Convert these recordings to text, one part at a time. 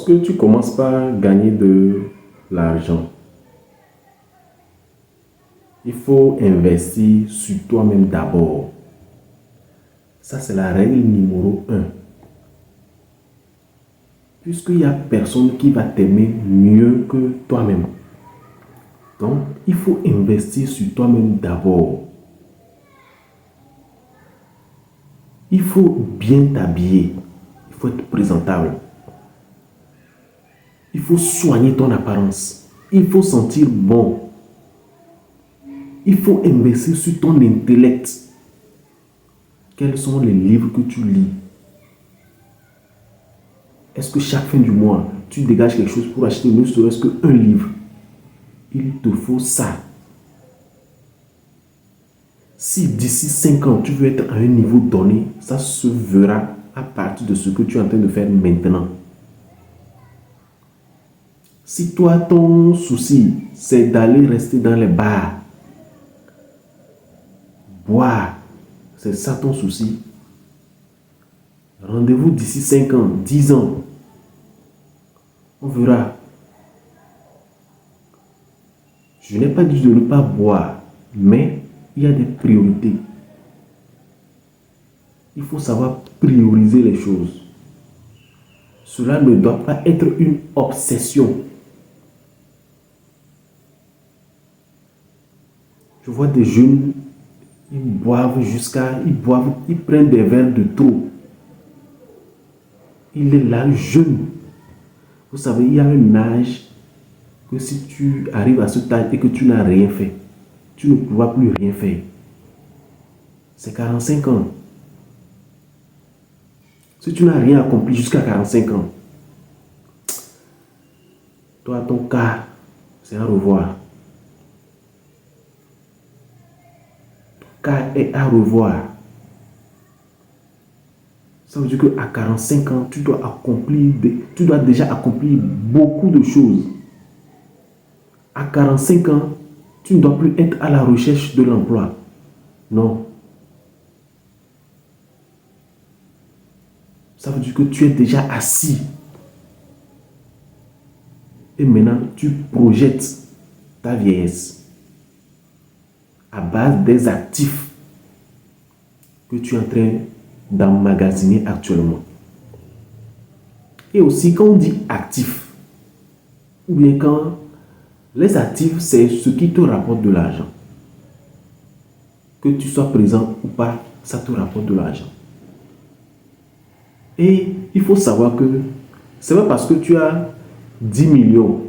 Lorsque tu commences par gagner de l'argent, il faut investir sur toi-même d'abord. Ça, c'est la règle numéro 1. Puisqu'il n'y a personne qui va t'aimer mieux que toi-même. Donc, il faut investir sur toi-même d'abord. Il faut bien t'habiller. Il faut être présentable. Il faut soigner ton apparence. Il faut sentir bon. Il faut investir sur ton intellect. Quels sont les livres que tu lis? Est-ce que chaque fin du mois, tu dégages quelque chose pour acheter ne serait-ce qu'un livre? Il te faut ça. Si d'ici 5 ans, tu veux être à un niveau donné, ça se verra à partir de ce que tu es en train de faire maintenant. Si toi, ton souci, c'est d'aller rester dans les bars, boire, c'est ça ton souci, rendez-vous d'ici 5 ans, 10 ans. On verra. Je n'ai pas dit de ne pas boire, mais il y a des priorités. Il faut savoir prioriser les choses. Cela ne doit pas être une obsession. Je vois des jeunes, ils prennent des verres de trop. Il est là jeune. Vous savez, il y a un âge que si tu arrives à ce âge et que tu n'as rien fait, tu ne pourras plus rien faire. C'est 45 ans. Si tu n'as rien accompli jusqu'à 45 ans, toi, ton cas, c'est à revoir. Ton cas est à revoir. Ça veut dire qu'à 45 ans, tu dois déjà accomplir beaucoup de choses. À 45 ans, tu ne dois plus être à la recherche de l'emploi. Non. Ça veut dire que tu es déjà assis. Et maintenant, tu projettes ta vieillesse à base des actifs que tu es en train d'emmagasiner actuellement. Et aussi, quand on dit actif, ou bien quand les actifs, c'est ce qui te rapporte de l'argent. Que tu sois présent ou pas, ça te rapporte de l'argent. Et il faut savoir que ce n'est pas parce que tu as 10 millions,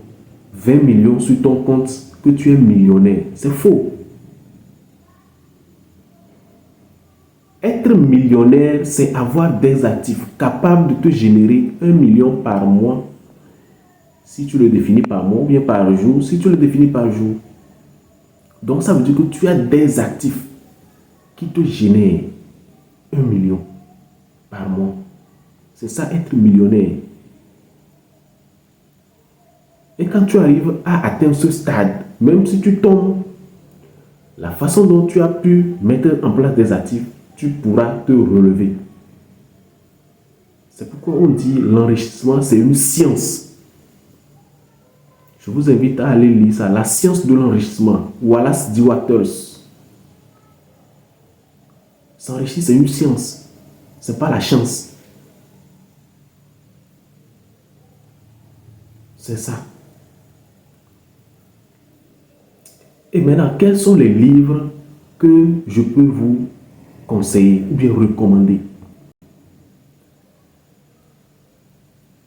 20 millions sur ton compte que tu es millionnaire. C'est faux. Être millionnaire, c'est avoir des actifs capables de te générer 1 million par mois. Si tu le définis par mois ou bien par jour, si tu le définis par jour. Donc ça veut dire que tu as des actifs qui te génèrent 1 million par mois. C'est ça être millionnaire. Et quand tu arrives à atteindre ce stade, même si tu tombes, la façon dont tu as pu mettre en place des actifs, tu pourras te relever. C'est pourquoi on dit l'enrichissement, c'est une science. Je vous invite à aller lire ça, La science de l'enrichissement, Wallace D. Wattles. S'enrichir, c'est une science. Ce n'est pas la chance. C'est ça. Et maintenant, quels sont les livres que je peux vous conseiller ou bien recommander?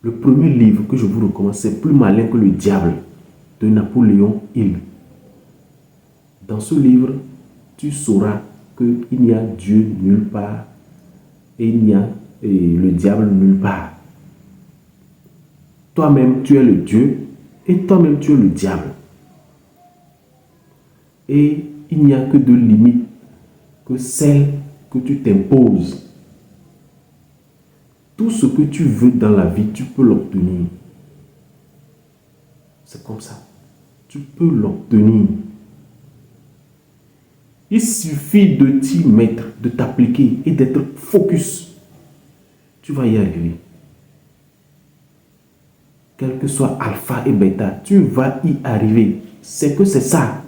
Le premier livre que je vous recommande, c'est Plus malin que le diable de Napoléon Hill. Dans ce livre, tu sauras qu'il n'y a Dieu nulle part et il n'y a le diable nulle part. Toi-même, tu es le Dieu et toi-même, tu es le diable. Et il n'y a que deux limites, que celles que tu t'imposes. Tout ce que tu veux dans la vie, tu peux l'obtenir. C'est comme ça. Tu peux l'obtenir. Il suffit de t'y mettre, de t'appliquer et d'être focus. Tu vas y arriver. quel que soit alpha et bêta, tu vas y arriver. C'est que c'est ça.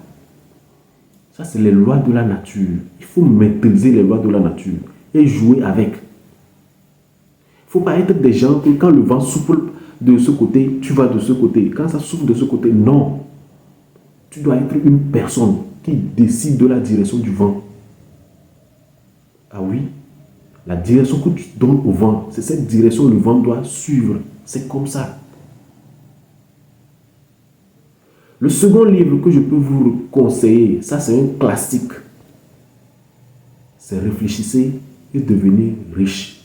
Ça, c'est les lois de la nature. Il faut maîtriser les lois de la nature et jouer avec. Il ne faut pas être des gens que quand le vent souffle de ce côté, tu vas de ce côté. Quand ça souffle de ce côté, non. Tu dois être une personne qui décide de la direction du vent. Ah oui, la direction que tu donnes au vent, c'est cette direction que le vent doit suivre. C'est comme ça. Le second livre que je peux vous conseiller, ça c'est un classique. C'est Réfléchissez et devenez riche.